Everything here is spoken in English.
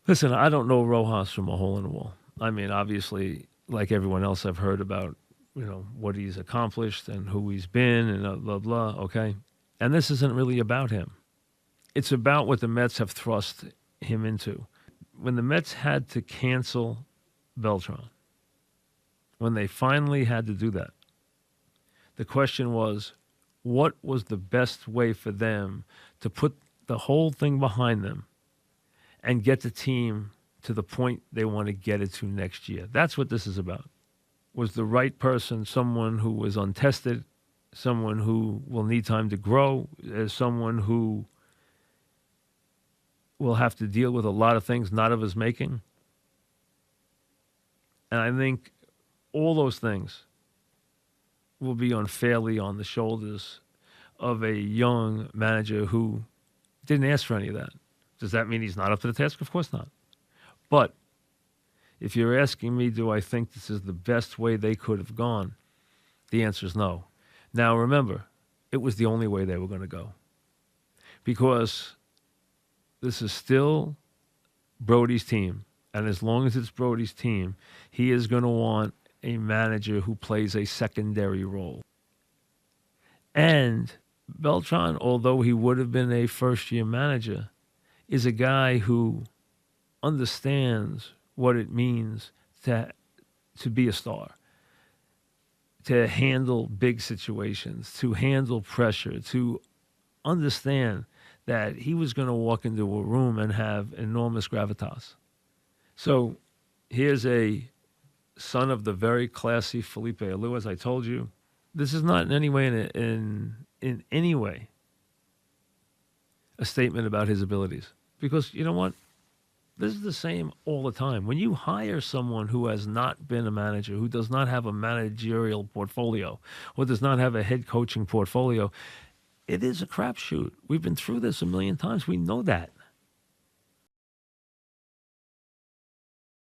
Listen, I don't know Rojas from a hole in the wall. I mean, obviously, like everyone else, I've heard about, what he's accomplished and who he's been and blah, blah, okay? And this isn't really about him. It's about what the Mets have thrust him into. When the Mets had to cancel Beltran, when they finally had to do that, the question was, what was the best way for them to put the whole thing behind them and get the team to the point they want to get it to next year? That's what this is about. Was the right person someone who was untested, someone who will need time to grow, as someone who will have to deal with a lot of things not of his making? And I think all those things will be unfairly on the shoulders of a young manager who didn't ask for any of that. Does that mean he's not up to the task? Of course not. But if you're asking me, do I think this is the best way they could have gone? The answer is no. Now, remember, it was the only way they were going to go. Because this is still Brody's team. And as long as it's Brody's team, he is going to want a manager who plays a secondary role. And Beltran, although he would have been a first-year manager, is a guy who understands what it means to be a star, to handle big situations, to handle pressure, to understand that he was going to walk into a room and have enormous gravitas. So here's a son of the very classy Felipe Alou, as I told you. This is not in any way in any way a statement about his abilities. Because you know what? This is the same all the time. When you hire someone who has not been a manager, who does not have a managerial portfolio, or does not have a head coaching portfolio, it is a crapshoot. We've been through this a million times. We know that.